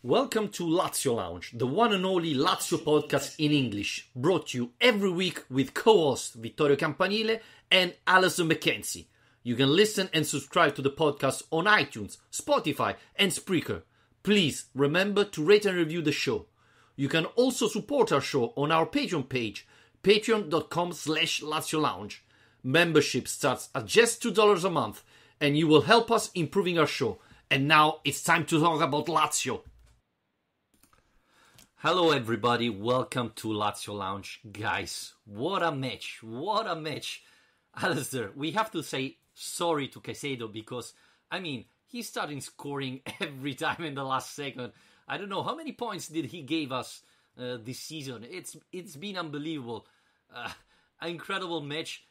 Welcome to Lazio Lounge, the one and only Lazio podcast in English, brought to you every week with co-hosts Vittorio Campanile and Alison McKenzie. You can listen and subscribe to the podcast on iTunes, Spotify and Spreaker. Please remember to rate and review the show. You can also support our show on our Patreon page, patreon.com/Lazio Lounge. Membership starts at just $2 a month and you will help us improving our show. And now it's time to talk about Lazio. Hello everybody, welcome to Lazio Lounge. Guys, what a match. Alistair, we have to say sorry to Caicedo because, he's starting scoring every time in the last second. I don't know, how many points did he give us this season? It's been unbelievable. An incredible match.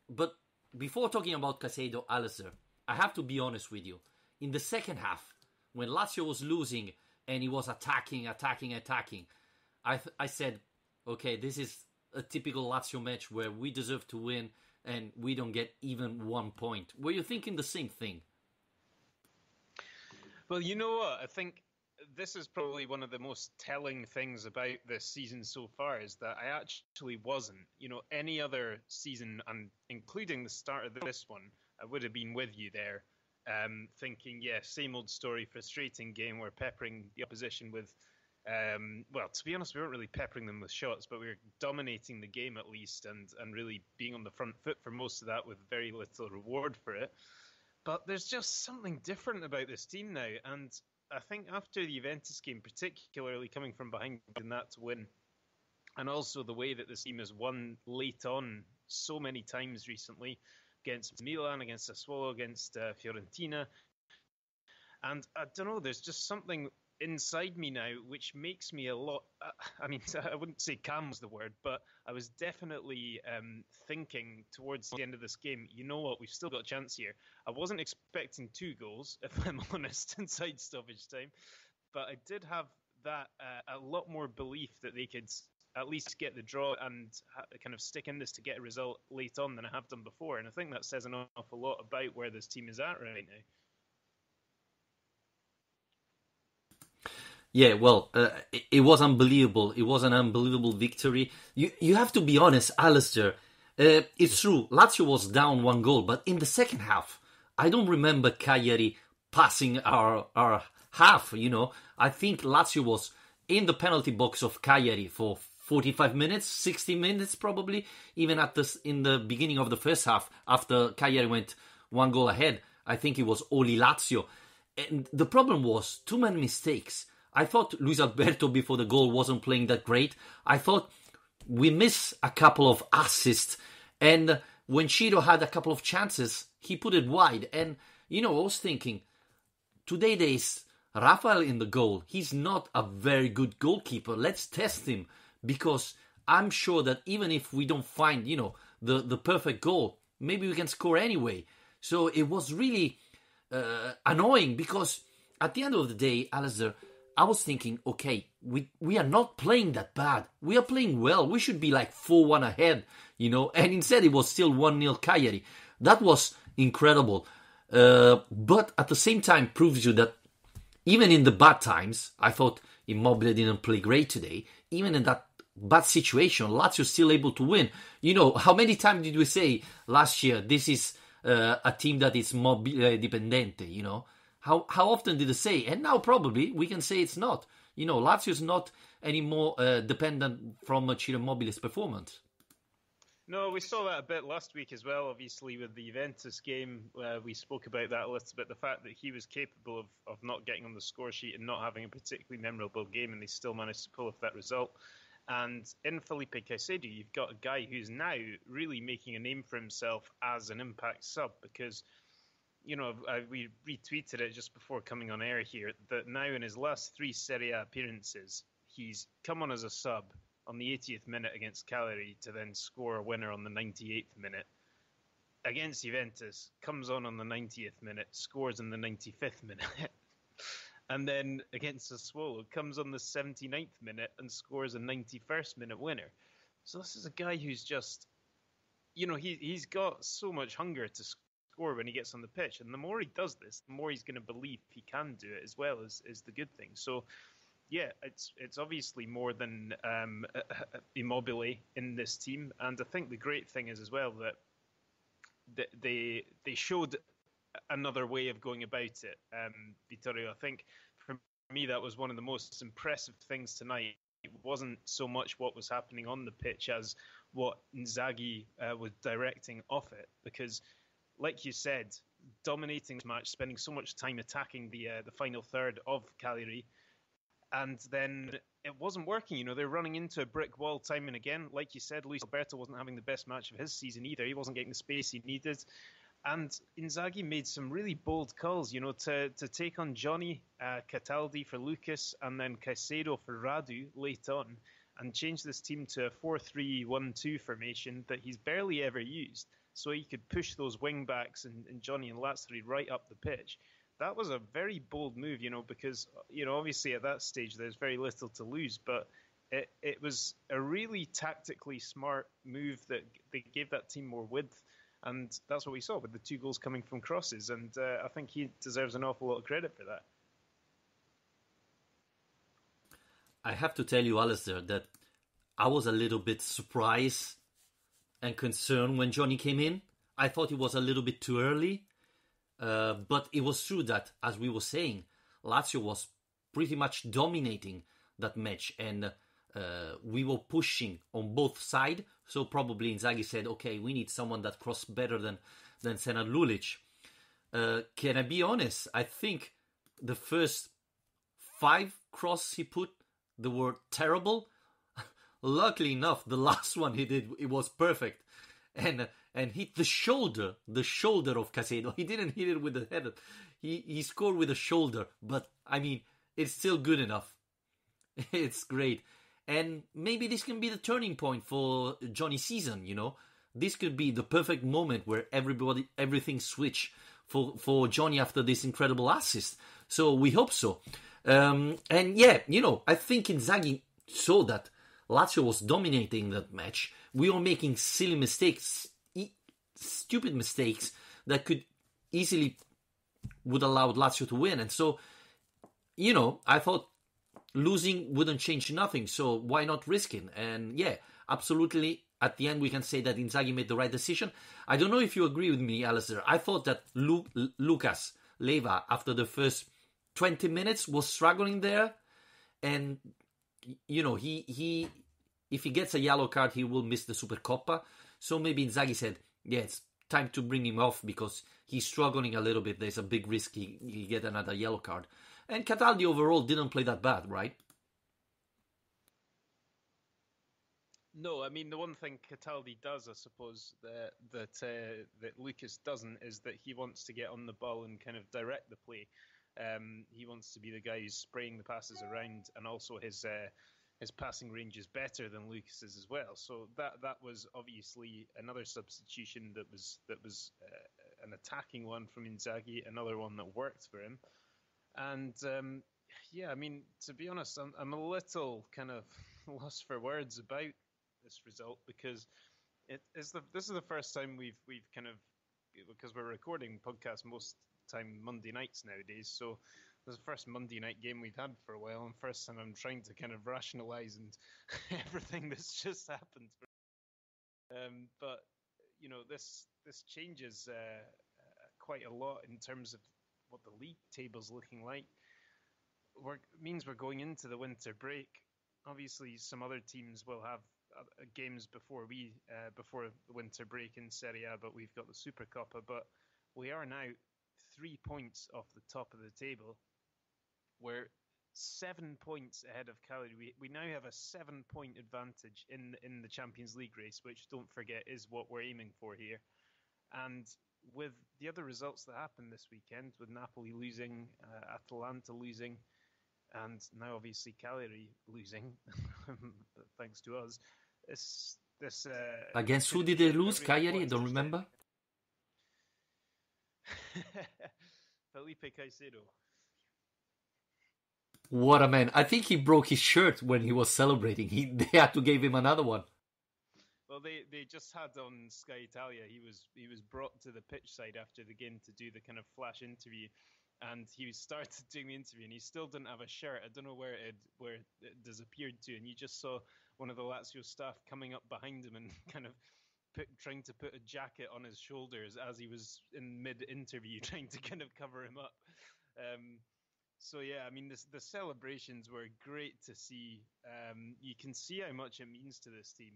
But before talking about Caicedo, Alistair, I have to be honest with you. In the second half, when Lazio was losing, and he was attacking. I said, okay, this is a typical Lazio match where we deserve to win and we don't get even 1 point. Were you thinking the same thing? Well, you know what? I think this is probably one of the most telling things about this season so far is that I actually wasn't. Any other season, and including the start of this one, I would have been with you there. Thinking, same old story, frustrating game. We're peppering the opposition with, to be honest, we weren't really peppering them with shots, but we were dominating the game at least and really being on the front foot for most of that with very little reward for it. But there's just something different about this team now, and I think after the Juventus game, particularly coming from behind in that to win, and also the way that this team has won late on so many times recently, against Milan, against Sassuolo, against Fiorentina. And I don't know, there's just something inside me now which makes me a lot... I wouldn't say calm was the word, but I was definitely thinking towards the end of this game, you know what, we've still got a chance here. I wasn't expecting 2 goals, if I'm honest, inside stoppage time. But I did have that a lot more belief that they could at least get the draw and kind of stick in this to get a result late on than I have done before. And I think that says an awful lot about where this team is at right now. Yeah, well, it was unbelievable. It was an unbelievable victory. You have to be honest, Alistair. It's true, Lazio was down 1 goal, but in the second half, I don't remember Cagliari passing our half, I think Lazio was in the penalty box of Cagliari for 45 minutes, 60 minutes probably, even in the beginning of the first half, after Cagliari went 1 goal ahead. I think it was only Lazio. And the problem was too many mistakes. I thought Luis Alberto before the goal wasn't playing that great. I thought we missed a couple of assists. And when Ciro had a couple of chances, he put it wide. And, I was thinking, today there's Rafael in the goal. He's not a very good goalkeeper. Let's test him. Because I'm sure that even if we don't find, the perfect goal, maybe we can score anyway. So it was really annoying because at the end of the day, Alistair, I was thinking, okay, we are not playing that bad. We are playing well. We should be like 4-1 ahead, and instead it was still 1-0 Cagliari. That was incredible. But at the same time proves you that even in the bad times, I thought Immobile didn't play great today. Even in that bad situation, Lazio still able to win. How many times did we say last year, this is a team that is mobile dipendente, How often did they say? And now probably we can say it's not. Lazio is not anymore dependent from Ciro Immobile's performance. No, we saw that a bit last week as well, obviously, with the Juventus game. We spoke about that a little bit, the fact that he was capable of not getting on the score sheet and not having a particularly memorable game, and they still managed to pull off that result. And in Felipe Caicedo, you've got a guy who's now really making a name for himself as an impact sub because, we retweeted it just before coming on air here, that now in his last 3 Serie A appearances, he's come on as a sub on the 80th minute against Cagliari to then score a winner on the 98th minute. Against Juventus, comes on the 90th minute, scores in the 95th minute. And then against Sassuolo, comes on the 79th minute and scores a 91st minute winner. So this is a guy who's just, he's got so much hunger to score when he gets on the pitch. And the more he does this, the more he's going to believe he can do it as well, is the good thing. So yeah, it's obviously more than Immobile in this team, and I think the great thing is as well that they showed another way of going about it. Vittorio, I think for me that was one of the most impressive things tonight. It wasn't so much what was happening on the pitch as what Inzaghi was directing off it, because, like you said, dominating this match, spending so much time attacking the final third of Cagliari, and then it wasn't working. You know, they're running into a brick wall time and again. Like you said, Luis Alberto wasn't having the best match of his season either. He wasn't getting the space he needed. And Inzaghi made some really bold calls, you know, to take on Johnny, Cataldi for Lucas, and then Caicedo for Radu late on, and change this team to a 4-3-1-2 formation that he's barely ever used, so he could push those wing backs and Johnny and Lazzari right up the pitch. That was a very bold move, you know, because, you know, obviously at that stage there's very little to lose, but it was a really tactically smart move that they gave that team more width. And that's what we saw with the 2 goals coming from crosses. And I think he deserves an awful lot of credit for that. I have to tell you, Alistair, that I was a little bit surprised and concerned when Johnny came in. I thought it was a little bit too early. But it was true that, as we were saying, Lazio was pretty much dominating that match. And we were pushing on both sides. So probably Inzaghi said, okay, we need someone that crossed better than Senad Lulic. Can I be honest? I think the first 5 crosses he put, they were terrible. Luckily enough, the last one he did, it was perfect. And hit the shoulder of Caicedo. He didn't hit it with the head. He scored with the shoulder. But, I mean, it's still good enough. It's great. And maybe this can be the turning point for Johnny's season, you know. This could be the perfect moment where everything switch for Johnny after this incredible assist. So we hope so. And yeah, you know, I think Inzaghi saw that Lazio was dominating that match. We were making silly mistakes, stupid mistakes that could easily would allow Lazio to win. And so, you know, I thought losing wouldn't change nothing, so why not risking? And yeah, absolutely, at the end we can say that Inzaghi made the right decision. I don't know if you agree with me, Alistair. I thought that Lucas Leiva, after the first 20 minutes, was struggling there. And, you know, he if he gets a yellow card, he will miss the Supercoppa. So maybe Inzaghi said, yeah, it's time to bring him off because he's struggling a little bit. There's a big risk he get another yellow card. And Cataldi overall didn't play that bad, right? No, I mean, the one thing Cataldi does, I suppose, that Lucas doesn't, is that he wants to get on the ball and kind of direct the play. He wants to be the guy who's spraying the passes around, and also his passing range is better than Lucas's as well. So that was obviously another substitution that was an attacking one from Inzaghi, another one that worked for him. And yeah, I mean, to be honest, I'm a little kind of lost for words about this result, because this is the first time we've kind of, because we're recording podcasts most time Monday nights nowadays, so this is the first Monday night game we've had for a while, and first time I'm trying to kind of rationalise and everything that's just happened. But you know, this changes quite a lot in terms of what the league table's looking like. Means we're going into the winter break. Obviously, some other teams will have games before the winter break in Serie A, but we've got the Supercoppa. But we are now 3 points off the top of the table. We're 7 points ahead of Cagliari. We now have a 7-point advantage in the Champions League race, which, don't forget, is what we're aiming for here. And with the other results that happened this weekend, with Napoli losing, Atalanta losing, and now obviously Cagliari losing, thanks to us, this against who did they lose? Cagliari? I don't remember. Felipe Caicedo. What a man! I think he broke his shirt when he was celebrating. They had to give him another one. Well, they just had on Sky Italia. He was brought to the pitch side after the game to do the kind of flash interview, and he started doing the interview, and he still didn't have a shirt. I don't know where it disappeared to, and you just saw one of the Lazio staff coming up behind him and kind of trying to put a jacket on his shoulders as he was in mid-interview, trying to kind of cover him up. So yeah, I mean, the celebrations were great to see. You can see how much it means to this team.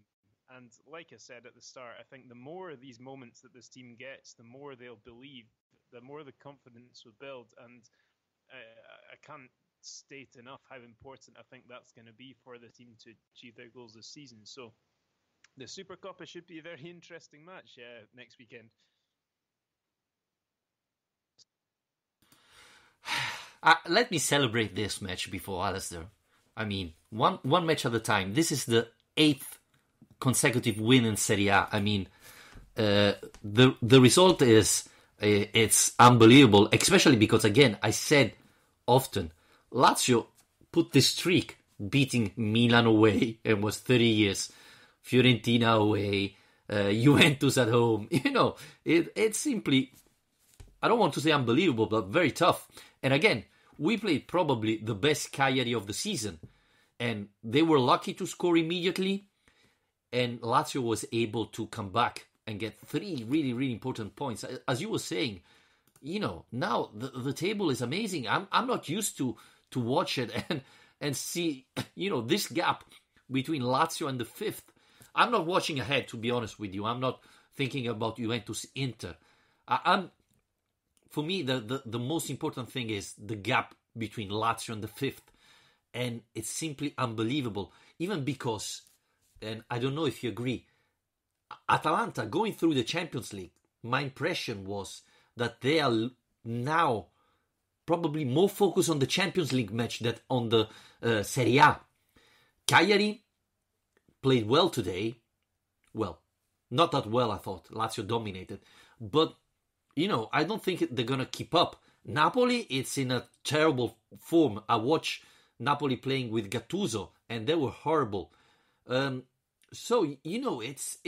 And like I said at the start, I think the more of these moments that this team gets, the more they'll believe, the more the confidence will build. And I can't state enough how important I think that's going to be for the team to achieve their goals this season. So the Supercoppa should be a very interesting match next weekend. Let me celebrate this match before Alistair. I mean, one match at a time. This is the 8th consecutive win in Serie A. I mean, the result is it's unbelievable, especially because, again, I said often, Lazio put this streak beating Milan away and was 30 years, Fiorentina away, Juventus at home. You know, it's simply, I don't want to say unbelievable, but very tough. And again, we played probably the best Cagliari of the season, and they were lucky to score immediately, and Lazio was able to come back and get 3 really, really important points. As you were saying, you know, now the table is amazing. I'm not used to watch it and see, you know, this gap between Lazio and the 5th. I'm not watching ahead, to be honest with you. I'm not thinking about Juventus Inter. For me, the most important thing is the gap between Lazio and the 5th. And it's simply unbelievable. Even because, and I don't know if you agree, Atalanta going through the Champions League, my impression was that they are now probably more focused on the Champions League match than on the Serie A. Cagliari played well today. Well, not that well, I thought. Lazio dominated. But, you know, I don't think they're going to keep up. Napoli, it's in a terrible form. I watched Napoli playing with Gattuso, and they were horrible. So, you know, it's.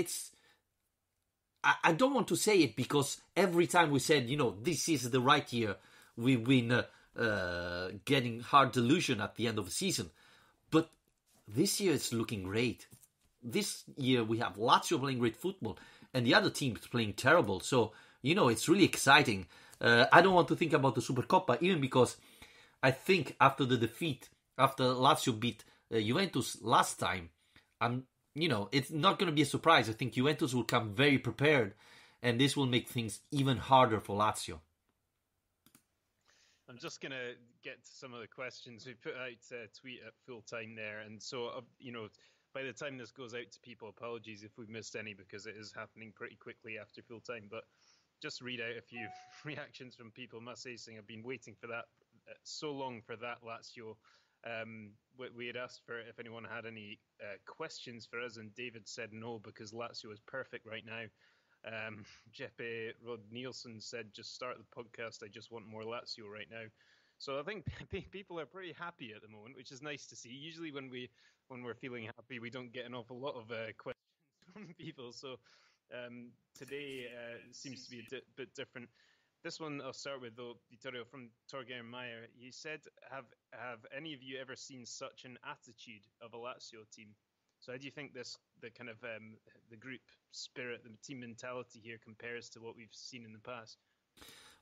I don't want to say it because every time we said, you know, this is the right year, we've been getting hard delusion at the end of the season. But this year it's looking great. This year we have Lazio playing great football and the other teams playing terrible. So, you know, it's really exciting. I don't want to think about the Supercoppa, even because I think after the defeat, after Lazio beat Juventus last time, you know, it's not going to be a surprise. I think Juventus will come very prepared, and this will make things even harder for Lazio. I'm just going to get to some of the questions. We put out a tweet at full time there, and so, you know, by the time this goes out to people, apologies if we've missed any, because it is happening pretty quickly after full time, but just read out a few reactions from people. Massey saying, I've been waiting for that so long for that Lazio. We had asked for if anyone had any questions for us, and David said no because Lazio is perfect right now. Jeppe Rod Nielsen said, just start the podcast. I just want more Lazio right now. So I think people are pretty happy at the moment, which is nice to see. Usually when we're feeling happy, we don't get an awful lot of questions from people. So today seems to be a bit different. This one I'll start with, though, Vittorio, from Torgeir Meyer. He said, have any of you ever seen such an attitude of a Lazio team? So how do you think the kind of the group spirit, the team mentality here compares to what we've seen in the past?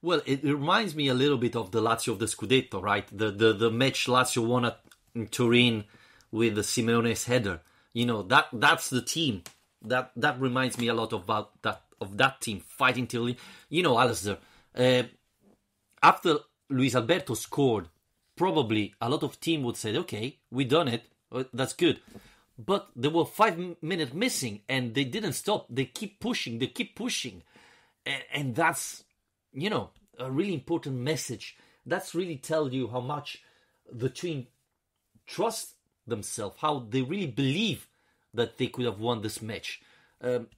Well, it reminds me a little bit of the Lazio of the Scudetto, right? The match Lazio won in Turin with the Simeone's header. You know, that's the team. That reminds me a lot of that team fighting till, you know, Alistair. After Luis Alberto scored, probably a lot of team would say, okay, we done it, that's good. But there were 5 minutes missing and they didn't stop. They keep pushing. And that's, you know, a really important message. That's really tell you how much the team trust themselves, how they really believe that they could have won this match.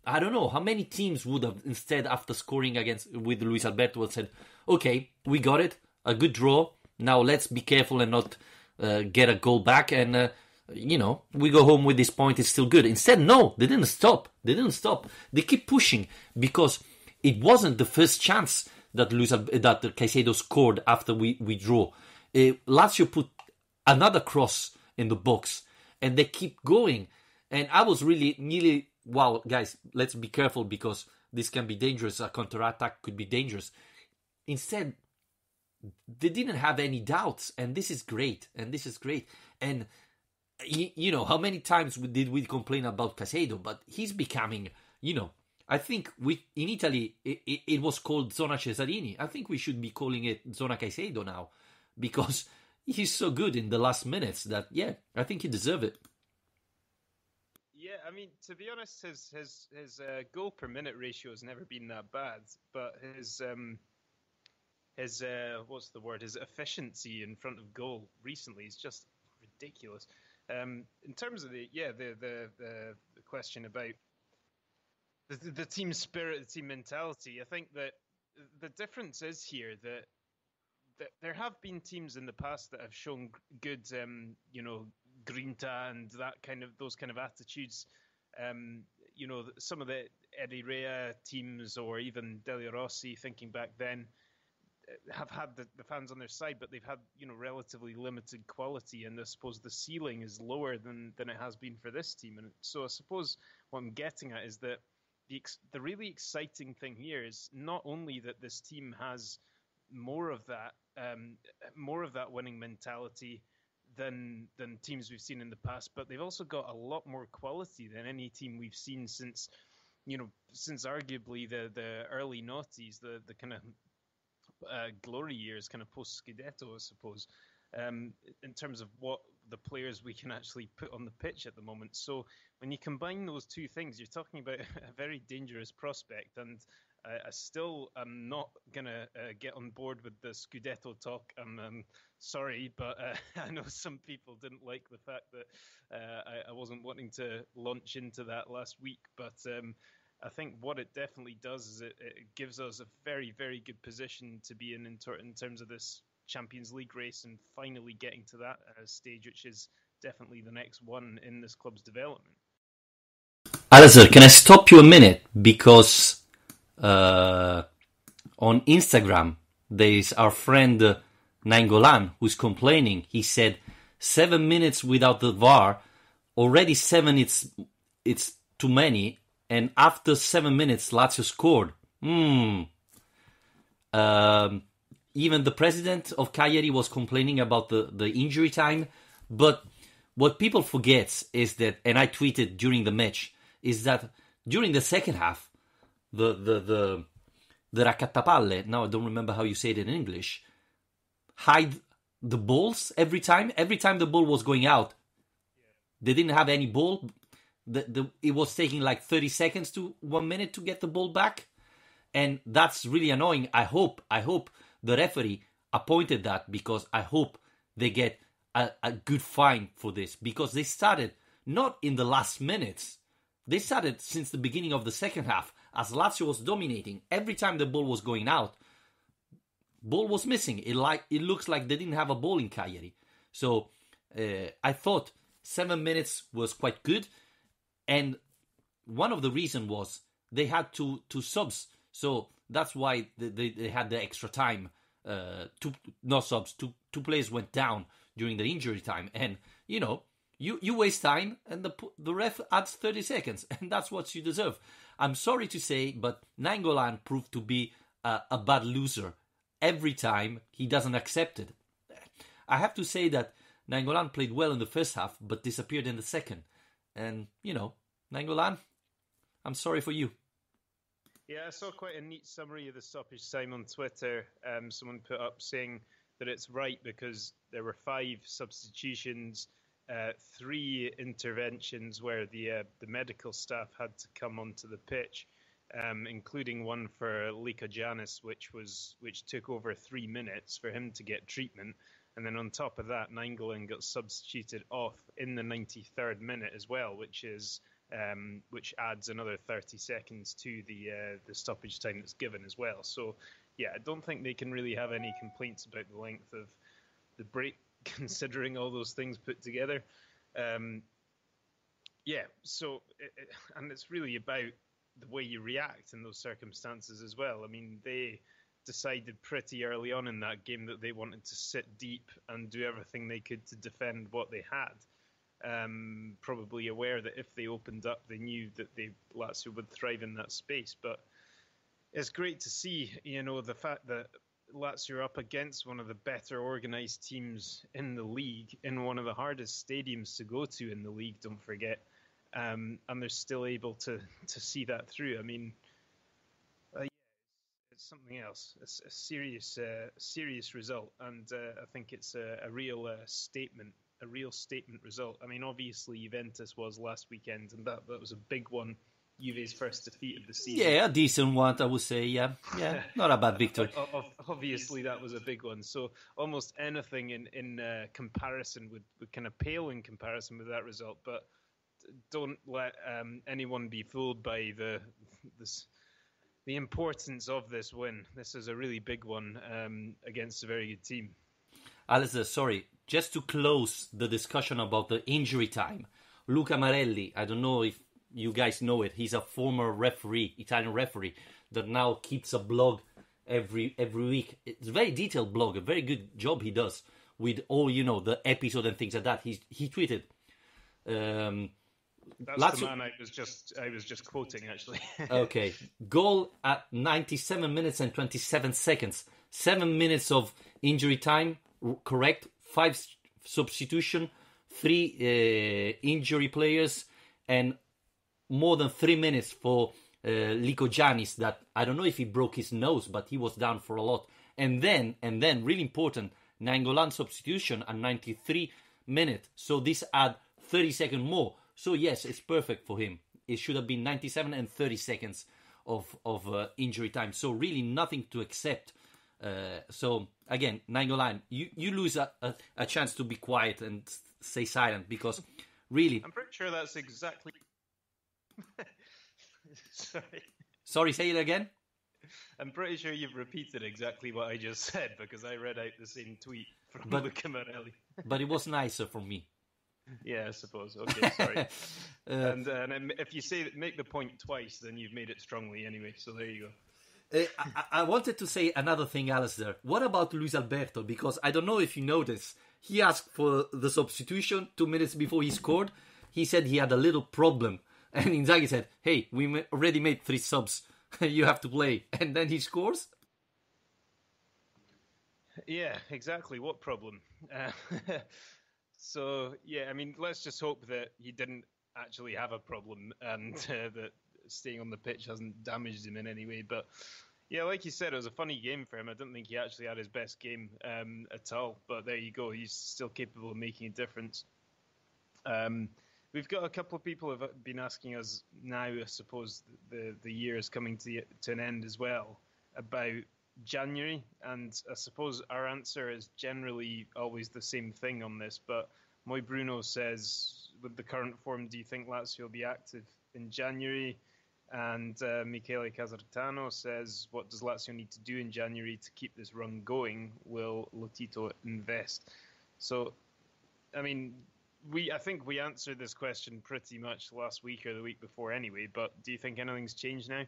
I don't know how many teams would have instead, after scoring with Luis Alberto, would said, okay, we got it, a good draw. Now let's be careful and not get a goal back, and you know, we go home with this point. It's still good. Instead, no, they didn't stop. They keep pushing because it wasn't the first chance that Caicedo scored after we draw. Lazio put another cross in the box, and they keep going. And I was really nearly, wow, guys, let's be careful because this can be dangerous. A counter-attack could be dangerous. Instead, they didn't have any doubts, and this is great. And you know, how many times did we complain about Caicedo? But he's becoming, you know, I think in Italy it was called Zona Cesarini. I think we should be calling it Zona Caicedo now, because he's so good in the last minutes that, yeah, I think he deserves it. Yeah, I mean, to be honest, his goal per minute ratio has never been that bad, but his what's the word? His efficiency in front of goal recently is just ridiculous. In terms of the question about the team spirit, the team mentality, I think that the difference is here that there have been teams in the past that have shown good, grinta and those kind of attitudes. Some of the Eddie Rea teams, or even Delio Rossi, thinking back then, have had the fans on their side, but they've had relatively limited quality, and I suppose the ceiling is lower than it has been for this team. And so I suppose what I'm getting at is that the really exciting thing here is not only that this team has more of that winning mentality than teams we've seen in the past, but they've also got a lot more quality than any team we've seen since arguably the early noughties, the kind of glory years, kind of post Scudetto, I suppose, in terms of what the players we can actually put on the pitch at the moment. So when you combine those two things, you're talking about a very dangerous prospect. And I still am not going to get on board with the Scudetto talk. I'm sorry, but I know some people didn't like the fact that I wasn't wanting to launch into that last week. But I think what it definitely does is it gives us a very, very good position to be in terms of this Champions League race, and finally getting to that stage, which is definitely the next one in this club's development. Alistair, can I stop you a minute? Because on Instagram, there is our friend Nainggolan who's complaining. He said 7 minutes without the VAR, already 7, it's too many. And after 7 minutes, Lazio scored. Even the president of Cagliari was complaining about the injury time. But what people forget is that, and I tweeted during the match, is that during the second half, the raccattapalle, now I don't remember how you say it in English, hide the balls every time. Every time the ball was going out, they didn't have any ball. It was taking like 30 seconds to 1 minute to get the ball back. And that's really annoying. I hope the referee appointed that, because I hope they get a good fine for this, because they started not in the last minutes. They started since the beginning of the second half, as Lazio was dominating. Every time the ball was going out, ball was missing. It looks like they didn't have a ball in Cagliari. So I thought 7 minutes was quite good. And one of the reasons was they had two subs. So that's why they had the extra time. Two players went down during the injury time. And, you waste time, and the ref adds 30 seconds. And that's what you deserve. I'm sorry to say, but Nainggolan proved to be a bad loser. Every time, he doesn't accept it. I have to say that Nainggolan played well in the first half, but disappeared in the second. And, Nainggolan, I'm sorry for you. Yeah, I saw quite a neat summary of the stoppage time on Twitter. Someone put up saying that it's right because there were 5 substitutions, 3 interventions where the medical staff had to come onto the pitch, including one for Lika Janis, which took over 3 minutes for him to get treatment. And then on top of that, Nainggolan got substituted off in the 93rd minute as well, which adds another 30 seconds to the stoppage time that's given as well. So, yeah, I don't think they can really have any complaints about the length of the break, considering all those things put together. And it's really about the way you react in those circumstances as well. I mean, they decided pretty early on in that game that they wanted to sit deep and do everything they could to defend what they had. Probably aware that if they opened up, they knew that Lazio would thrive in that space. But it's great to see, the fact that Lazio are up against one of the better organised teams in the league, in one of the hardest stadiums to go to in the league, don't forget. And they're still able to see that through. I mean, it's something else. It's a serious result, and I think it's a real statement result. I mean, obviously Juventus was last weekend, and that was a big one. Juve's first defeat of the season. Yeah, a decent one, I would say. Yeah, not a bad victory. Obviously, that was a big one. So almost anything in comparison would kind of pale in comparison with that result. But don't let anyone be fooled by the importance of this win. This is a really big one against a very good team. Alistair, sorry, just to close the discussion about the injury time, Luca Marelli, I don't know if you guys know it, he's a former referee, Italian referee, that now keeps a blog every week. It's a very detailed blog, a very good job he does with all, the episode and things like that. He tweeted... That's Lazio... the man I was just quoting, actually. Okay. Goal at 97 minutes and 27 seconds. 7 minutes of injury time, correct. 5 substitution, 3 injury players, and more than 3 minutes for Lico Giannis, that I don't know if he broke his nose, but he was down for a lot. And then, really important, Nainggolan substitution at 93 minutes. So this add 30 seconds more. So yes, it's perfect for him. It should have been 97 and 30 seconds of injury time. So really nothing to accept. So again, Nainggolan, you lose a chance to be quiet and stay silent, because really... I'm pretty sure that's exactly... Sorry, say it again? I'm pretty sure you've repeated exactly what I just said, because I read out the same tweet from Luca Marelli. But it was nicer for me. Yeah, I suppose. Okay, sorry. And if you make the point twice, then you've made it strongly anyway. So there you go. I wanted to say another thing, Alistair. What about Luis Alberto? Because I don't know if you noticed, he asked for the substitution 2 minutes before he scored. He said he had a little problem. And Inzaghi said, hey, we already made 3 subs. You have to play. And then he scores? Yeah, exactly. What problem? So, yeah, I mean, let's just hope that he didn't actually have a problem and that staying on the pitch hasn't damaged him in any way. But, yeah, like you said, it was a funny game for him. I don't think he actually had his best game at all. But there you go. He's still capable of making a difference. We've got a couple of people who have been asking us now, I suppose the year is coming to an end as well, about January, and I suppose our answer is generally always the same thing on this, but Moy Bruno says, with the current form, do you think Lazio will be active in January? And Michele Casartano says, what does Lazio need to do in January to keep this run going? Will Lotito invest? So, I mean, I think we answered this question pretty much last week or the week before anyway, but do you think anything's changed now?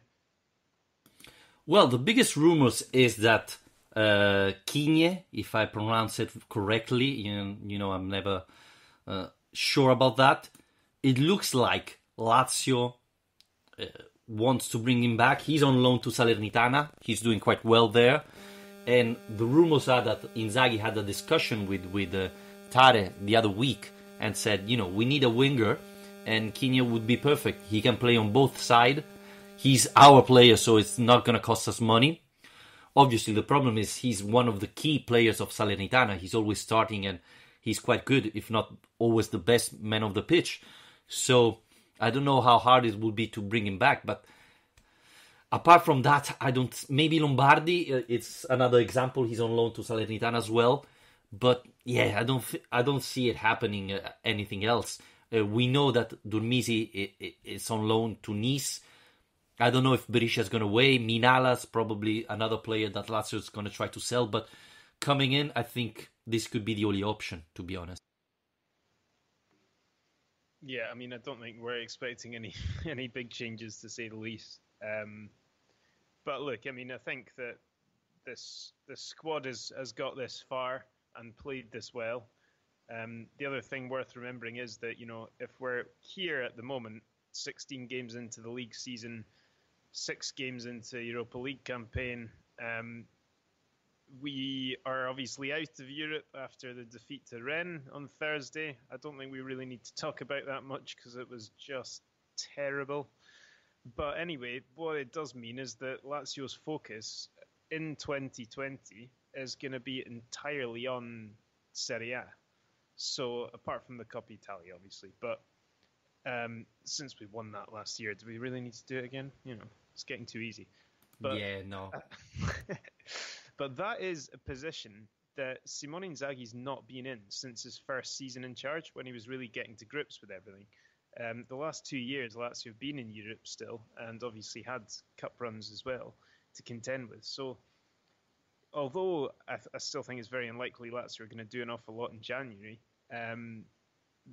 Well, the biggest rumors is that Kigne, if I pronounce it correctly, I'm never sure about that. It looks like Lazio wants to bring him back. He's on loan to Salernitana. He's doing quite well there. And the rumors are that Inzaghi had a discussion with Tare the other week and said, we need a winger, and Kigne would be perfect. He can play on both sides. He's our player, so it's not going to cost us money. Obviously, the problem is he's one of the key players of Salernitana. He's always starting, and he's quite good, if not always the best man of the pitch. So I don't know how hard it will be to bring him back. But apart from that, maybe Lombardi, it's another example. He's on loan to Salernitana as well. But yeah, I don't see it happening anything else. We know that Durmisi is on loan to Nice. I don't know if Berisha is going to weigh. Minala's probably another player that Lazio is going to try to sell. But coming in, I think this could be the only option, to be honest. Yeah, I mean, I don't think we're expecting any big changes, to say the least. But look, I mean, I think that this squad has got this far and played this well. The other thing worth remembering is that, if we're here at the moment, 16 games into the league season, 6 games into Europa League campaign, we are obviously out of Europe after the defeat to Rennes on Thursday. I don't think we really need to talk about that much because it was just terrible. But anyway, what it does mean is that Lazio's focus in 2020 is going to be entirely on Serie A. So apart from the Coppa Italia, obviously. But since we won that last year, do we really need to do it again? It's getting too easy. But, yeah, no. But that is a position that Simone Inzaghi's not been in since his first season in charge, when he was really getting to grips with everything. The last 2 years, Lazio have been in Europe still, and obviously had cup runs as well to contend with. So, although I still think it's very unlikely Lazio are going to do an awful lot in January,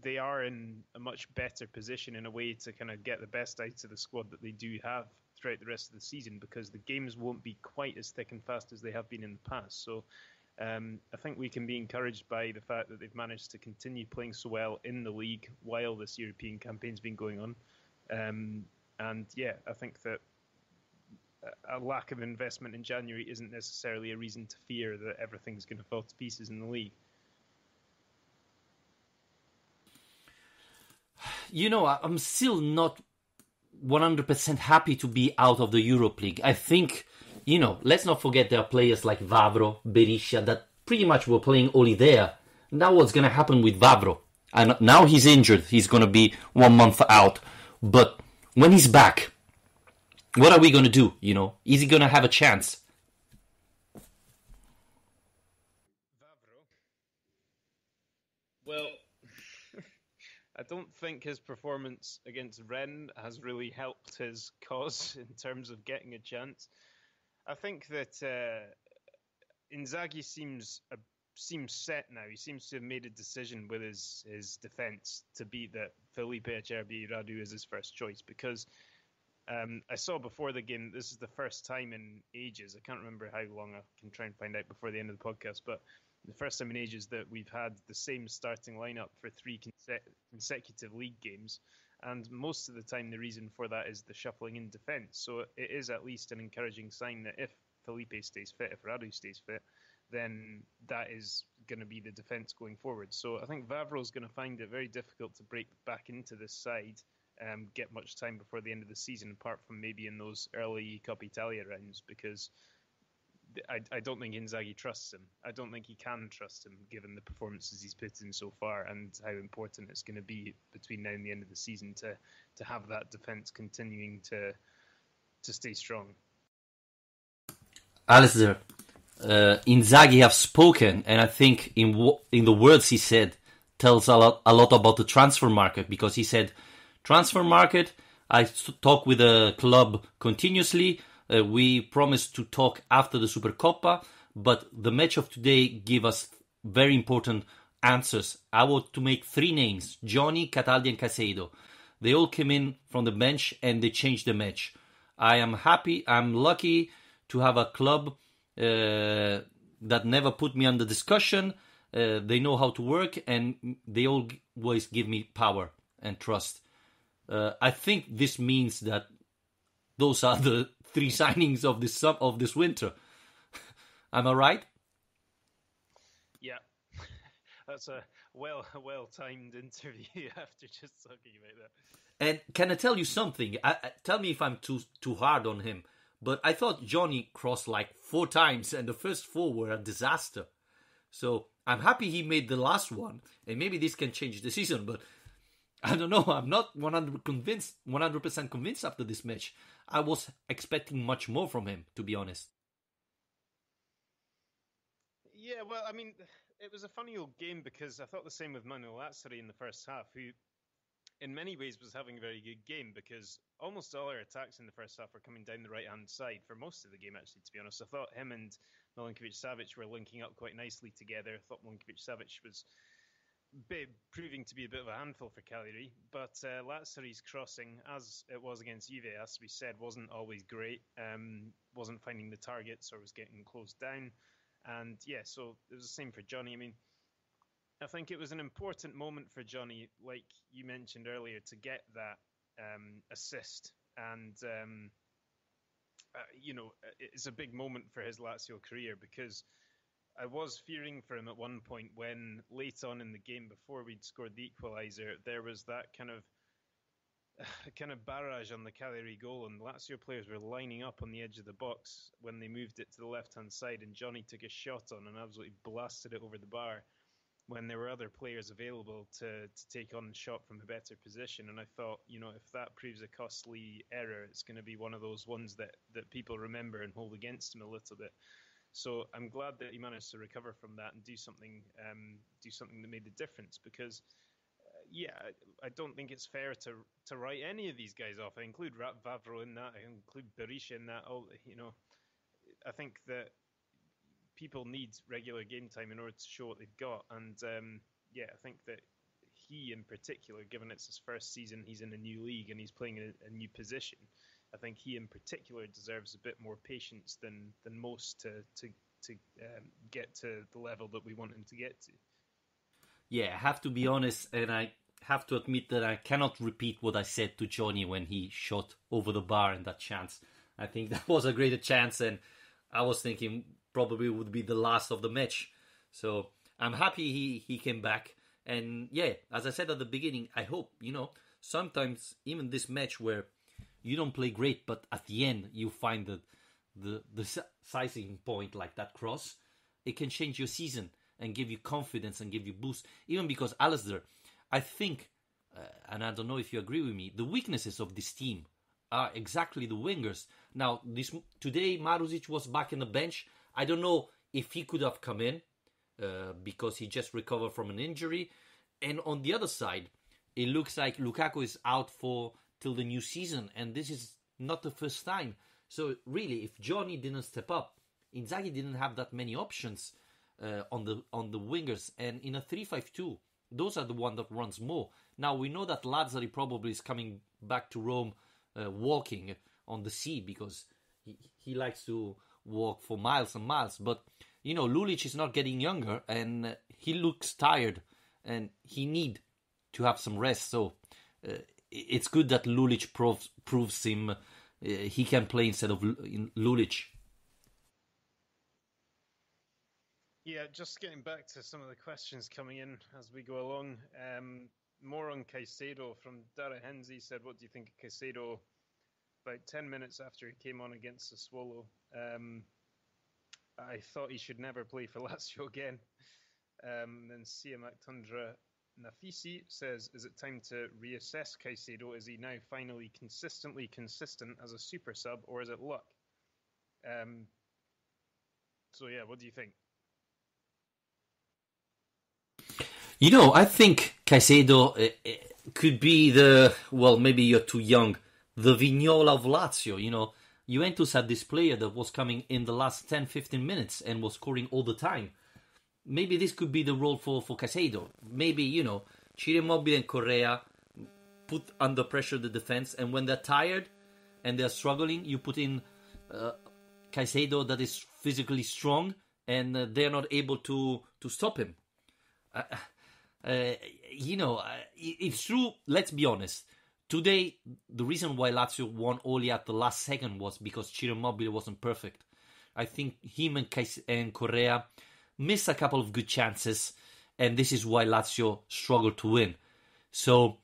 they are in a much better position in a way to kind of get the best out of the squad that they do have throughout the rest of the season, because the games won't be quite as thick and fast as they have been in the past. So I think we can be encouraged by the fact that they've managed to continue playing so well in the league while this European campaign's been going on. And yeah, I think that a lack of investment in January isn't necessarily a reason to fear that everything's going to fall to pieces in the league. I'm still not 100% happy to be out of the Europe League. I think, let's not forget there are players like Vavro, Berisha, that pretty much were playing only there. Now what's going to happen with Vavro? And now he's injured. He's going to be 1 month out. But when he's back, what are we going to do? Is he going to have a chance? Vavro? Well, I don't think his performance against Rennes has really helped his cause in terms of getting a chance. I think that Inzaghi seems set now. He seems to have made a decision with his defence to be that Felipe Caicedo is his first choice, because I saw before the game, this is the first time in ages, I can't remember how long, I can try and find out before the end of the podcast, but the first time in ages that we've had the same starting lineup for 3 consecutive league games. And most of the time, the reason for that is the shuffling in defence. So it is at least an encouraging sign that if Felipe stays fit, if Radu stays fit, then that is going to be the defence going forward. So I think Vavro's going to find it very difficult to break back into this side, get much time before the end of the season, apart from maybe in those early Coppa Italia rounds, because I don't think Inzaghi trusts him. I don't think he can trust him, given the performances he's put in so far and how important it's going to be between now and the end of the season to have that defence continuing to stay strong. Alistair, Inzaghi have spoken, and I think in the words he said tells a lot about the transfer market, because he said, transfer market, I talk with the club continuously. We promised to talk after the Supercoppa, but the match of today gave us very important answers. I want to make 3 names: Johnny, Cataldi and Caicedo. They all came in from the bench and they changed the match. I am happy, I'm lucky to have a club that never put me under discussion. They know how to work and they always give me power and trust. I think this means that those are the 3 signings of this winter. Am I right? Yeah, that's a well-timed interview after just talking about that. And can I tell you something? Tell me if I'm too hard on him, but I thought Johnny crossed like 4 times, and the first 4 were a disaster. So I'm happy he made the last one, and maybe this can change the season. But I don't know. I'm not 100% convinced after this match. I was expecting much more from him, to be honest. Yeah, well, I mean, it was a funny old game, because I thought the same with Manuel Lazzari in the first half, who in many ways was having a very good game, because almost all our attacks in the first half were coming down the right-hand side for most of the game, actually, to be honest. I thought him and Milinkovic-Savic were linking up quite nicely together. I thought Milinkovic-Savic was proving to be a bit of a handful for Cagliari, but Lazzari's crossing, as it was against Juve, as we said, wasn't always great. Wasn't finding the targets or was getting closed down. And yeah, so it was the same for Johnny. I mean, I think it was an important moment for Johnny, like you mentioned earlier, to get that assist. And, it's a big moment for his Lazio career, because I was fearing for him at one point when, late on in the game, before we'd scored the equaliser, there was that kind of barrage on the Cagliari goal, and Lazio players were lining up on the edge of the box when they moved it to the left-hand side, and Johnny took a shot on and absolutely blasted it over the bar when there were other players available to take on the shot from a better position. And I thought, if that proves a costly error, it's going to be one of those ones that people remember and hold against him a little bit. So I'm glad that he managed to recover from that and do something that made the difference. Because, I don't think it's fair to write any of these guys off. I include Vavro in that. I include Berisha in that. I think that people need regular game time in order to show what they've got. And I think that he in particular, given it's his first season, he's in a new league and he's playing in a new position. I think he in particular deserves a bit more patience than most to get to the level that we want him to get to. Yeah, I have to be honest, and I have to admit that I cannot repeat what I said to Johnny when he shot over the bar in that chance. I think that was a greater chance, and I was thinking probably would be the last of the match. So I'm happy he came back. And yeah, as I said at the beginning, I hope, sometimes even this match where you don't play great, but at the end you find the sizing point, like that cross, it can change your season and give you confidence and give you boost. Even because, Alistair, I think, and I don't know if you agree with me, the weaknesses of this team are exactly the wingers. Now, today Maruzic was back in the bench. I don't know if he could have come in because he just recovered from an injury. And on the other side, it looks like Lukaku is out till the new season, and this is not the first time. So really, if Johnny didn't step up, Inzaghi didn't have that many options on the wingers. And in a 3-5-2, those are the one that runs more. Now we know that Lazzari probably is coming back to Rome walking on the sea, because he likes to walk for miles and miles. But Lulic is not getting younger, and he looks tired, and he need to have some rest. So it's good that Lulic proves him he can play instead of Lulic. Yeah, just getting back to some of the questions coming in as we go along. More on Caicedo from Dara Henzi said, what do you think of Caicedo about 10 minutes after he came on against Sassuolo? I thought he should never play for Lazio again. Then Siamak Tundra Nafisi says, is it time to reassess Caicedo? Is he now finally consistently consistent as a super sub, or is it luck? What do you think? I think Caicedo could be maybe you're too young, the Vignola of Lazio. Juventus had this player that was coming in the last 10-15 minutes and was scoring all the time. Maybe this could be the role for Caicedo. Maybe, Ciro Immobile and Correa put under pressure the defense, and when they're tired and they're struggling, you put in Caicedo that is physically strong, and they're not able to stop him. It's true, let's be honest. Today, the reason why Lazio won only at the last second was because Ciro Immobile wasn't perfect. I think him and Correa missed a couple of good chances, and this is why Lazio struggled to win. So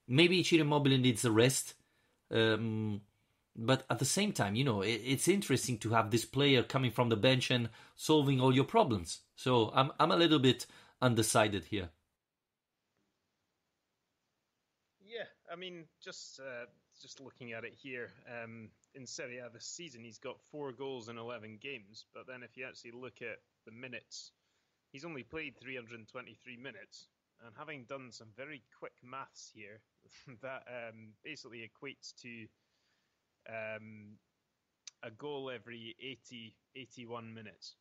maybe Ciro Immobile needs a rest, but at the same time, it's interesting to have this player coming from the bench and solving all your problems. So I'm a little bit undecided here. Yeah, I mean, just looking at it here, in Serie A this season, he's got 4 goals in 11 games. But then if you actually look at the minutes, he's only played 323 minutes. And having done some very quick maths here, that basically equates to a goal every 81 minutes,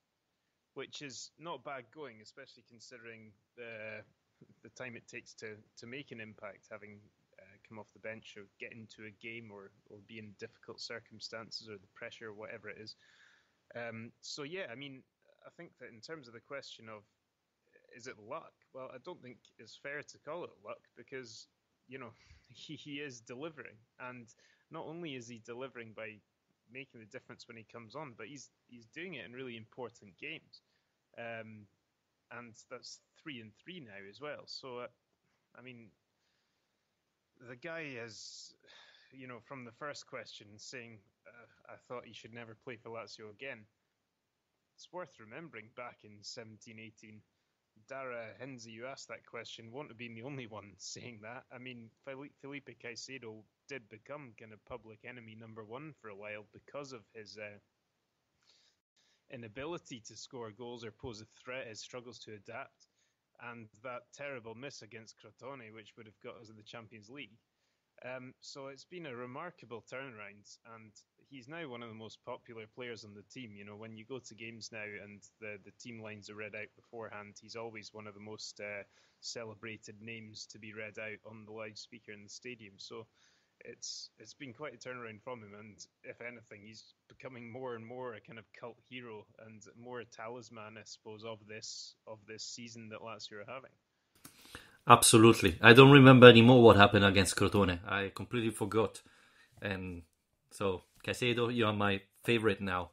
which is not bad going, especially considering the time it takes to make an impact, having come off the bench or get into a game or be in difficult circumstances or the pressure or whatever it is. So yeah, I mean, I think that in terms of the question of is it luck? Well, I don't think it's fair to call it luck because, you know, he is delivering. And not only is he delivering by making the difference when he comes on, but he's doing it in really important games. And that's 3-3 now as well. So, I mean, the guy is, you know, from the first question saying, I thought he should never play for Lazio again. It's worth remembering back in 17-18, Dara Henze, you asked that question, won't have been the only one saying that. I mean, Felipe Caicedo did become kind of public enemy number one for a while because of his inability to score goals or pose a threat, his struggles to adapt, and that terrible miss against Crotone, which would have got us in the Champions League. So it's been a remarkable turnaround, and he's now one of the most popular players on the team. You know, when you go to games now and the team lines are read out beforehand, he's always one of the most celebrated names to be read out on the loudspeaker in the stadium. So it's been quite a turnaround from him, and if anything, he's becoming more and more a kind of cult hero and more a talisman, I suppose, of this season that Lazio are having. Absolutely. I don't remember anymore what happened against Crotone. I completely forgot. And so, Caicedo, you are my favorite now.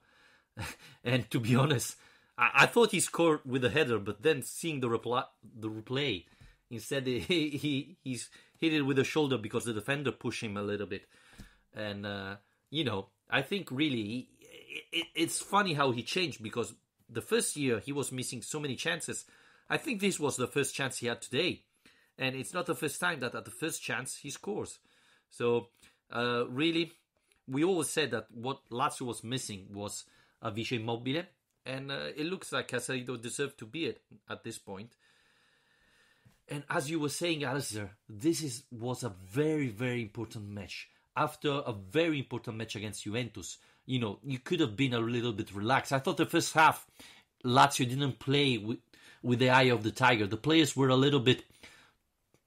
And to be honest, I thought he scored with a header, but then seeing the replay, instead he's hit it with the shoulder because the defender pushed him a little bit. And, you know, I think really it's funny how he changed because the first year he was missing so many chances. I think this was the first chance he had today. And it's not the first time that at the first chance he scores. So, really, we always said that what Lazio was missing was a Vice Immobile. And it looks like Caicedo deserved to be it at this point. And as you were saying, Alistair, this was a very, very important match. After a very important match against Juventus, you know, you could have been a little bit relaxed. I thought the first half, Lazio didn't play with the eye of the tiger. The players were a little bit,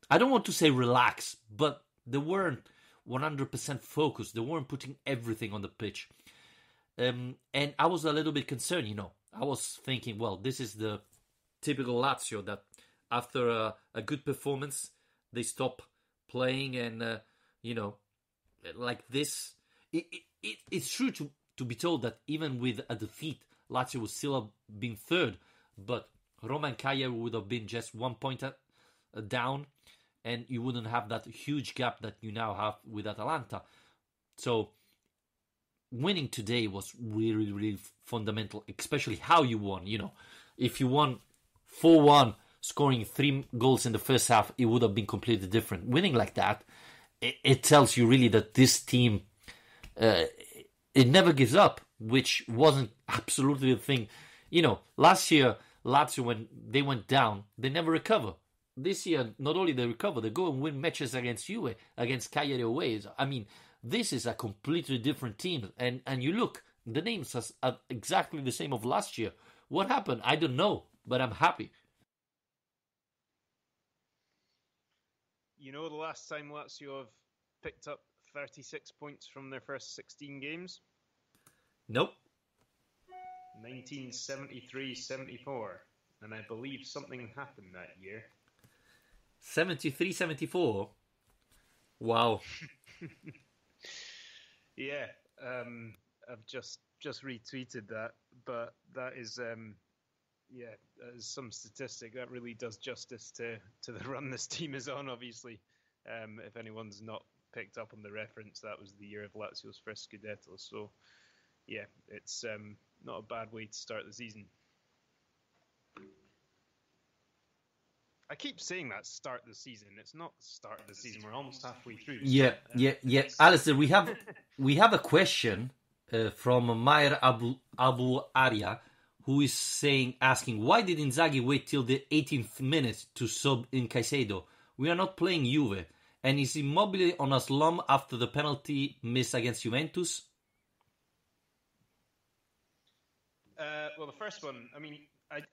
I don't want to say relaxed, but they weren't 100% focused. They weren't putting everything on the pitch. And I was a little bit concerned, you know. I was thinking, well, this is the typical Lazio that after a good performance, they stop playing and, you know, like this. It's true to be told that even with a defeat, Lazio would still have been third, but Roma and Cagliari would have been just 1 point down, and you wouldn't have that huge gap that you now have with Atalanta. So winning today was really, really fundamental, especially how you won. You know, if you won 4-1, scoring 3 goals in the first half, it would have been completely different. Winning like that, it tells you really that this team, it never gives up, which wasn't absolutely the thing. You know, last year, Lazio, when they went down, they never recover. This year, not only they recover, they go and win matches against Juve, against Cagliari away. I mean, this is a completely different team. And you look, the names are exactly the same of last year. What happened? I don't know, but I'm happy. You know the last time Lazio have picked up 36 points from their first 16 games? Nope. 1973-74. And I believe something happened that year. 73-74? Wow. Yeah, I've just retweeted that, but that is that is some statistic that really does justice to the run this team is on. Obviously, if anyone's not picked up on the reference, that was the year of Lazio's first Scudetto. So, yeah, it's not a bad way to start the season. I keep saying that start the season. It's not the start of the season. We're almost halfway through. Yeah. Alistair, we have a question from Mayer Abu Arya, who is asking, why did Inzaghi wait till the 18th minute to sub in Caicedo? We are not playing Juve. And is Immobile on a slump after the penalty miss against Juventus? Well, the first one, I mean,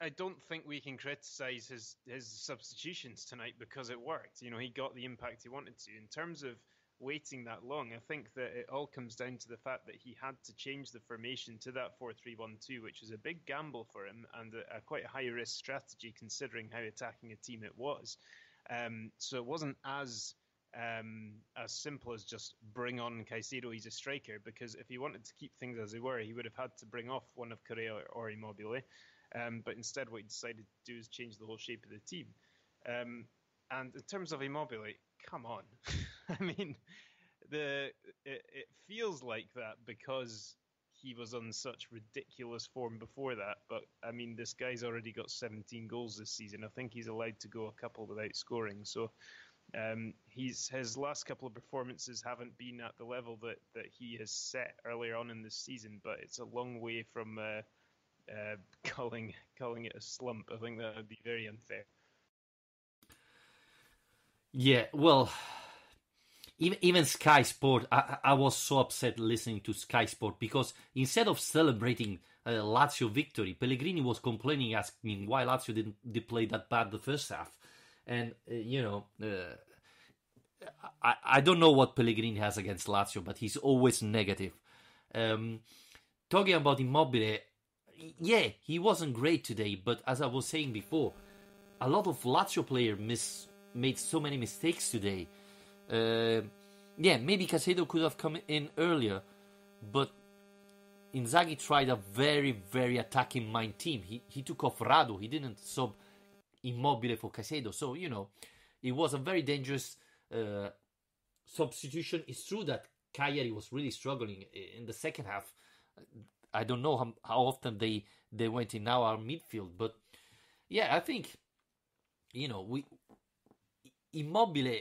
I don't think we can criticise his substitutions tonight because it worked. You know, he got the impact he wanted to. In terms of waiting that long, I think that it all comes down to the fact that he had to change the formation to that 4-3-1-2, which was a big gamble for him and a quite high-risk strategy considering how attacking a team it was. So it wasn't as simple as just bring on Caicedo, he's a striker, because if he wanted to keep things as they were, he would have had to bring off one of Correa or Immobile. But instead, what he decided to do is change the whole shape of the team. And in terms of Immobile, come on. I mean, it feels like that because he was on such ridiculous form before that. But, I mean, this guy's already got 17 goals this season. I think he's allowed to go a couple without scoring. So his last couple of performances haven't been at the level that he has set earlier on in this season. But it's a long way from calling it a slump. I think that would be very unfair. Yeah, well, even Sky Sport, I was so upset listening to Sky Sport because instead of celebrating Lazio victory, Pellegrini was complaining, asking why Lazio didn't play that bad the first half. And, I don't know what Pellegrini has against Lazio, but he's always negative. Talking about Immobile, yeah, he wasn't great today, but as I was saying before, a lot of Lazio players made so many mistakes today. Yeah, maybe Caicedo could have come in earlier, but Inzaghi tried a very, very attacking mind team. He took off Radu, he didn't sub Immobile for Caicedo, so, it was a very dangerous substitution. It's true that Cagliari was really struggling in the second half. I don't know how often they went in our midfield, but yeah, I think Immobile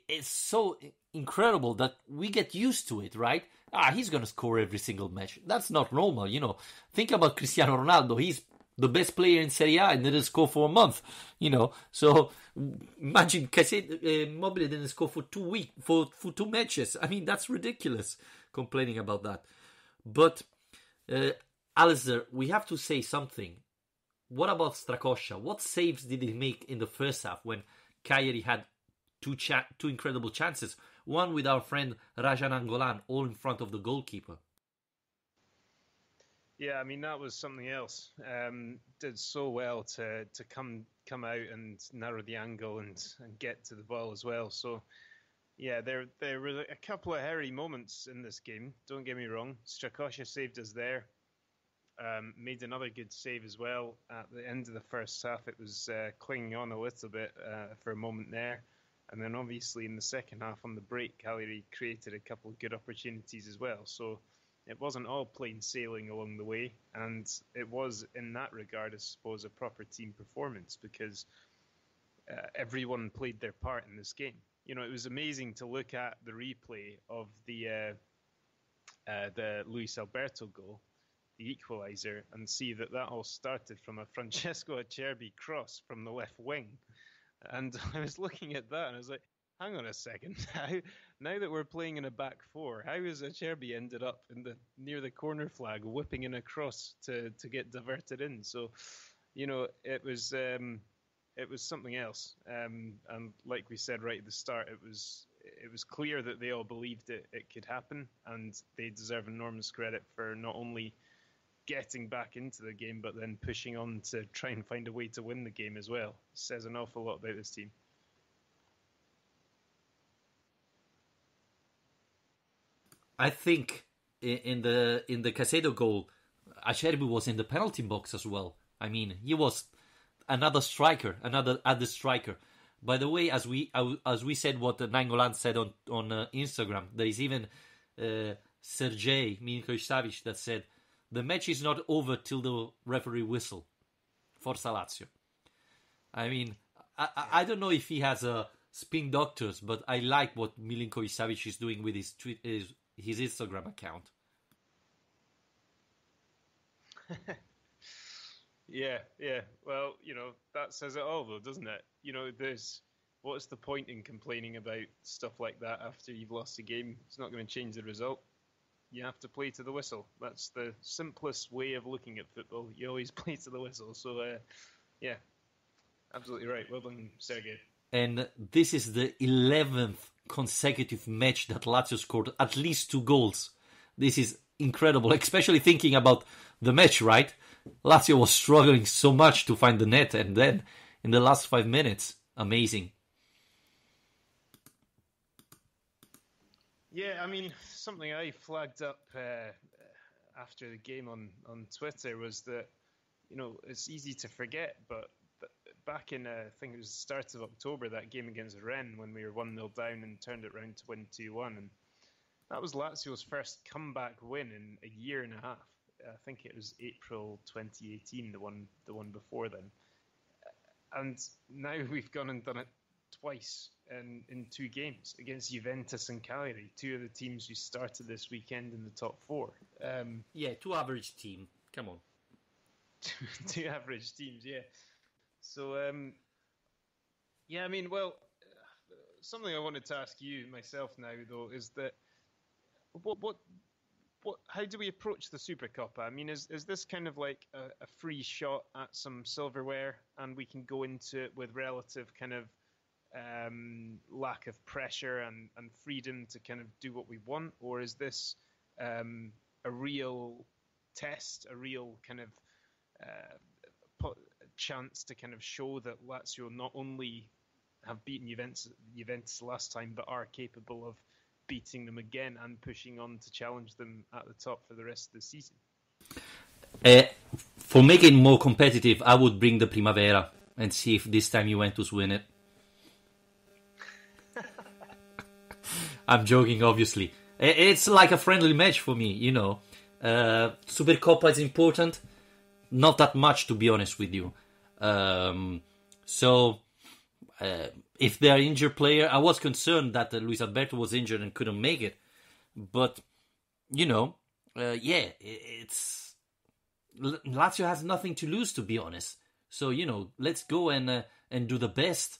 is so incredible that we get used to it, right? He's gonna score every single match. That's not normal, Think about Cristiano Ronaldo. He's the best player in Serie A and didn't score for a month, So imagine Immobile didn't score for 2 weeks, for 2 matches. I mean, that's ridiculous. Complaining about that. But, Alistair, we have to say something. What about Strakosha? What saves did he make in the first half when Cagliari had two incredible chances? One with our friend Rajan Angolan, all in front of the goalkeeper. Yeah, I mean, that was something else. Did so well to come out and narrow the angle and get to the ball as well. So, yeah, there were a couple of hairy moments in this game. Don't get me wrong. Strakosha saved us there. Made another good save as well at the end of the first half. It was clinging on a little bit for a moment there. And then obviously in the second half on the break, Cagliari created a couple of good opportunities as well. So it wasn't all plain sailing along the way. And it was, in that regard, I suppose, a proper team performance because everyone played their part in this game. It was amazing to look at the replay of the Luis Alberto goal, the equaliser, and see that all started from a Francesco Acerbi cross from the left wing. And I was looking at that and I was like, hang on a second. Now that we're playing in a back four, how has Acerbi ended up near the corner flag, whipping in a cross to get diverted in? So, it was something else. And like we said right at the start, it was clear that they all believed it could happen, and they deserve enormous credit for not only getting back into the game, but then pushing on to try and find a way to win the game as well. It says an awful lot about this team. I think in the Caicedo goal, Acerbi was in the penalty box as well. I mean, he was another striker, another added striker. By the way, as we said, what Nainggolan said on Instagram, there is even Sergej Milinkovic-Savic that said, the match is not over till the referee whistle. Forza Lazio. I mean, I don't know if he has spin doctors, but I like what Milinkovic-Savic is doing with his Instagram account. Yeah. Well, that says it all, though, doesn't it? What's the point in complaining about stuff like that after you've lost a game? It's not going to change the result. you have to play to the whistle. That's the simplest way of looking at football. You always play to the whistle. So, yeah, absolutely right. Well done, Sergei. And this is the 11th consecutive match that Lazio scored at least 2 goals. This is incredible, especially thinking about the match, right? Lazio was struggling so much to find the net, and then in the last 5 minutes, amazing. Yeah, I mean, something I flagged up after the game on Twitter was that, it's easy to forget, but back in, I think it was the start of October, that game against Rennes when we were 1-0 down and turned it round to win 2-1. And that was Lazio's first comeback win in a year and a half. I think it was April 2018, the one before then. And now we've gone and done it twice in 2 games against Juventus and Cagliari, 2 of the teams who started this weekend in the top 4. Yeah, 2 average team. Come on. 2 average teams, yeah. So, yeah, I mean, well, something I wanted to ask you myself now, though, is that how do we approach the Supercoppa? I mean, is this kind of like a free shot at some silverware, and we can go into it with relative kind of lack of pressure and freedom to kind of do what we want, or is this a real test, a real kind of chance to kind of show that Lazio not only have beaten Juventus last time, but are capable of beating them again and pushing on to challenge them at the top for the rest of the season? For making it more competitive, I would bring the Primavera and see if this time Juventus win it. I'm joking, obviously. It's like a friendly match for me, Supercoppa is important. Not that much, to be honest with you. If they are injured player, I was concerned that Luis Alberto was injured and couldn't make it. But, it's Lazio has nothing to lose, to be honest. So, let's go and do the best.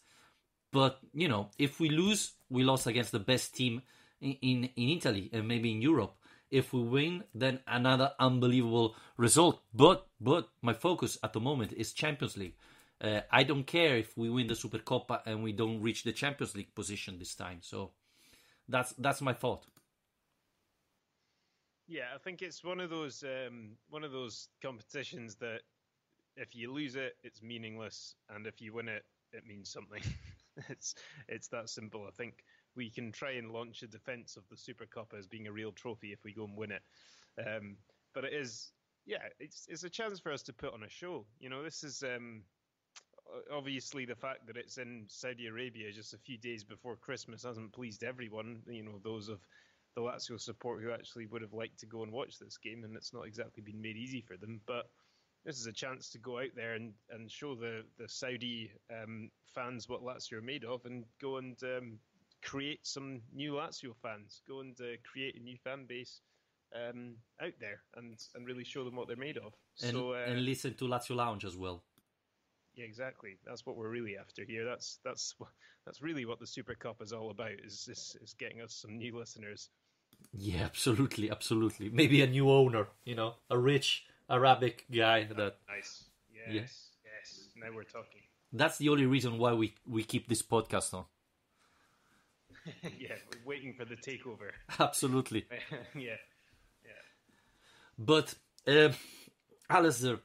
But, if we lose, we lost against the best team in Italy and maybe in Europe. If we win, then another unbelievable result. But my focus at the moment is Champions League. I don't care if we win the Supercoppa and we don't reach the Champions League position this time. So that's my thought. Yeah, I think it's one of those competitions that if you lose it, it's meaningless, and if you win it, it means something. It's that simple. I think we can try and launch a defence of the Supercoppa as being a real trophy if we go and win it. But it is, it's a chance for us to put on a show. This is obviously the fact that it's in Saudi Arabia just a few days before Christmas hasn't pleased everyone. Those of the Lazio support who actually would have liked to go and watch this game, and it's not exactly been made easy for them. But this is a chance to go out there and show the Saudi fans what Lazio are made of, and go and create some new Lazio fans, go and create a new fan base out there, and really show them what they're made of. And listen to Lazio Lounge as well. Yeah, exactly. That's what we're really after here. That's really what the Supercoppa is all about. Is getting us some new listeners. Yeah, absolutely. Maybe a new owner. A rich Arabic guy. Nice. Yes. Now we're talking. That's the only reason why we keep this podcast on. Yeah, we're waiting for the takeover. Absolutely. Yeah. But, Alistair,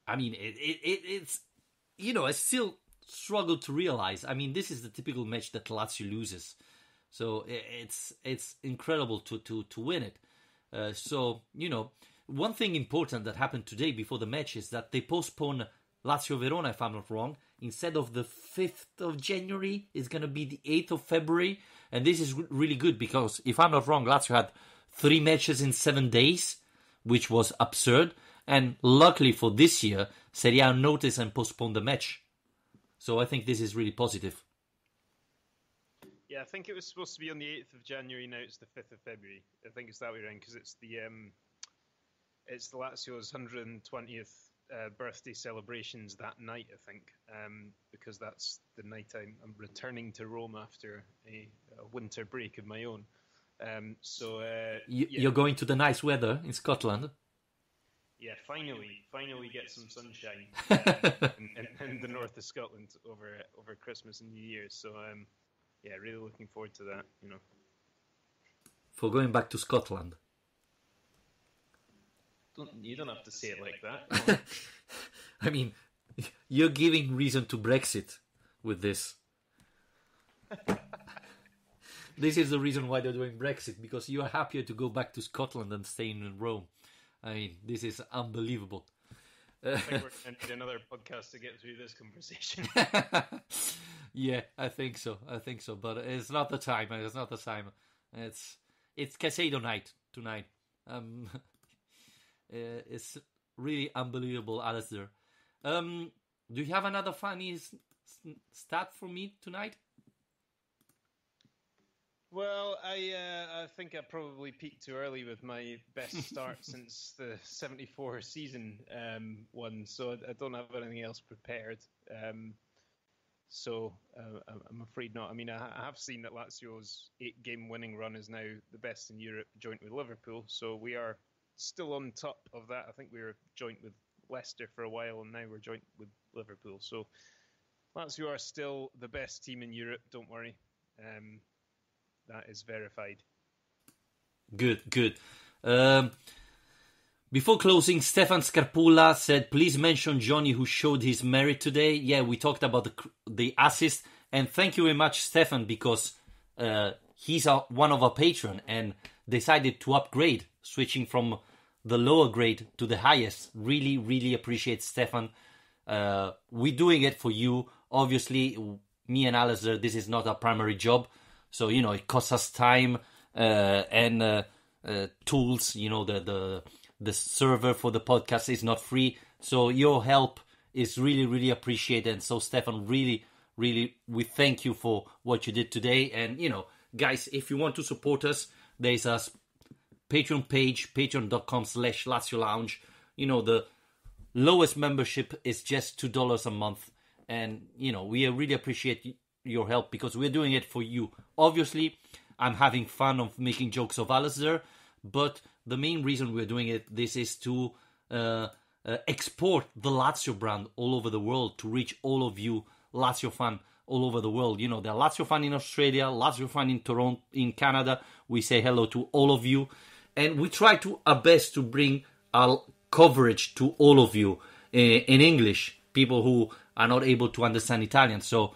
I mean, it's I still struggle to realize. I mean, this is the typical match that Lazio loses, so it's incredible to win it. One thing important that happened today before the match is that they postponed Lazio Verona, if I'm not wrong. Instead of the 5th of January, it's going to be the 8th of February. And this is really good because, if I'm not wrong, Lazio had 3 matches in 7 days, which was absurd. And luckily for this year, Serie A noticed and postponed the match. So I think this is really positive. Yeah, I think it was supposed to be on the 8th of January. Now it's the 5th of February. I think it's that way around because it's the Lazio's 120th birthday celebrations that night, I think, because that's the night I'm returning to Rome after a winter break of my own. You're going to the nice weather in Scotland. Yeah, finally get some sunshine in the north of Scotland over Christmas and New Year's. So really looking forward to that. For going back to Scotland. You don't have to say it like that. I mean, you're giving reason to Brexit with this. This is the reason why they're doing Brexit, because you are happier to go back to Scotland than staying in Rome. I mean, this is unbelievable. I think we're going to need another podcast to get through this conversation. Yeah, I think so. But it's not the time. It's Caicedo night tonight. It's really unbelievable, Alistair. Do you have another funny stat for me tonight? Well, I think I probably peaked too early with my best start since the 74 season one, so I don't have anything else prepared. So I'm afraid not. I mean, I have seen that Lazio's 8-game winning run is now the best in Europe, joint with Liverpool. So we are still on top of that. I think we were joint with Leicester for a while, and now we're joint with Liverpool. So Lazio are still the best team in Europe. Don't worry. That is verified. Good. Before closing, Stefan Scarpulla said, please mention Johnny, who showed his merit today. Yeah, we talked about the assist. And thank you very much, Stefan, because he's one of our patrons and decided to upgrade, switching from the lower grade to the highest. Really, really appreciate Stefan. We're doing it for you. Obviously, me and Alistair, this is not our primary job. So, it costs us time and tools. The server for the podcast is not free. So your help is really, really appreciated. And so, Stefan, really, really, we thank you for what you did today. And, guys, if you want to support us, there's a Patreon page, patreon.com/Lazio Lounge. The lowest membership is just $2 a month. And, we really appreciate your help because we're doing it for you. Obviously, I'm having fun of making jokes of Alistair, but the main reason we're doing this is to export the Lazio brand all over the world, to reach all of you Lazio fan all over the world. The Lazio fan in Australia, Lazio fan in Toronto, in Canada. We say hello to all of you, and we try our best to bring our coverage to all of you in English, people who are not able to understand Italian. So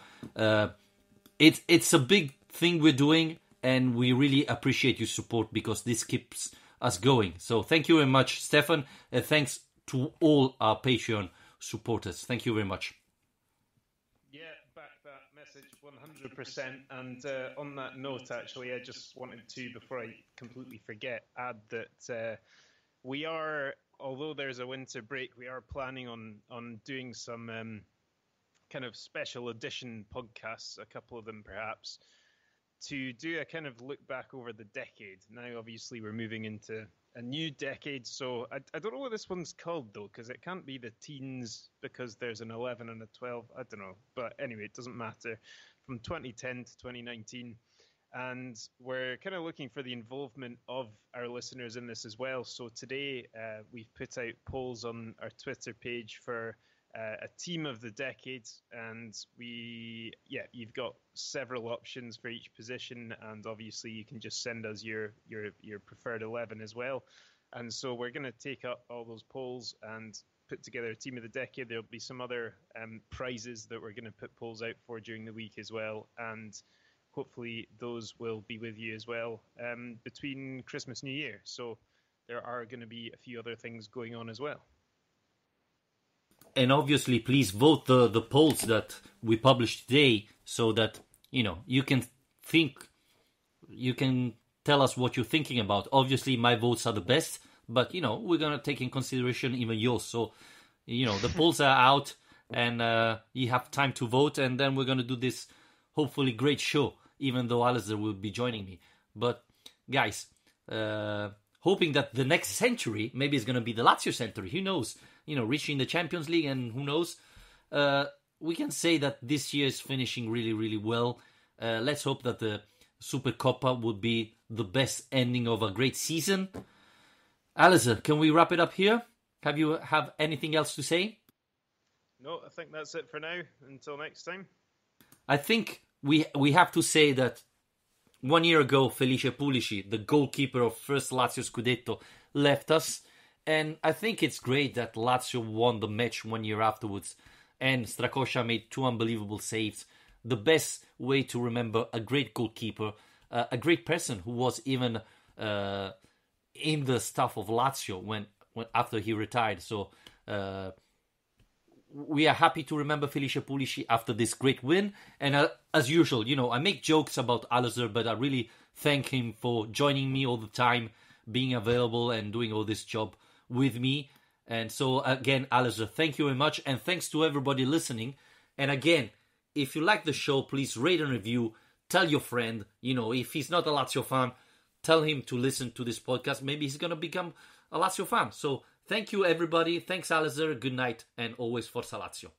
it's a big thing we're doing, and we really appreciate your support because this keeps us going. So thank you very much, Stefan, and thanks to all our Patreon supporters. Thank you very much. Yeah, back that message 100%. And on that note, actually, I just wanted to, before I completely forget, add that we are, although there's a winter break, we are planning on doing some kind of special edition podcasts, a couple of them perhaps, to do a kind of look back over the decade. Now, obviously, we're moving into a new decade, so I don't know what this one's called, though, because it can't be the teens because there's an 11 and a 12. I don't know. But anyway, it doesn't matter. From 2010 to 2019. And we're kind of looking for the involvement of our listeners in this as well. So today, we've put out polls on our Twitter page for a team of the decade, and you've got several options for each position, and obviously you can just send us your preferred 11 as well. And so we're going to take up all those polls and put together a team of the decade. There'll be some other prizes that we're going to put polls out for during the week as well, and hopefully those will be with you as well between Christmas and New Year. So there are going to be a few other things going on as well. And obviously, please vote the polls that we published today so that, you can tell us what you're thinking about. Obviously, my votes are the best, but, we're going to take in consideration even yours. So, the polls are out and you have time to vote. And then we're going to do this, hopefully, great show, even though Alistair will be joining me. But, guys, hoping that the next century, maybe it's going to be the Lazio century. Who knows? Reaching the Champions League, and who knows? We can say that this year is finishing really, really well. Let's hope that the Supercoppa would be the best ending of a great season. Alistair, can we wrap it up here? Have you have anything else to say? No, I think that's it for now. Until next time. I think we have to say that 1 year ago, Felice Pulici, the goalkeeper of first Lazio Scudetto, left us. And I think it's great that Lazio won the match 1 year afterwards. And Strakosha made 2 unbelievable saves. The best way to remember a great goalkeeper, a great person who was even in the staff of Lazio when after he retired. So we are happy to remember Felice Pulici after this great win. And as usual, I make jokes about Alistair, but I really thank him for joining me all the time, being available and doing all this job with me. And so again, Alistair, thank you very much. And thanks to everybody listening. And again, if you like the show, please rate and review. Tell your friend, if he's not a Lazio fan, tell him to listen to this podcast. Maybe he's going to become a Lazio fan. So thank you, everybody. Thanks, Alistair. Good night. And always Forza Lazio.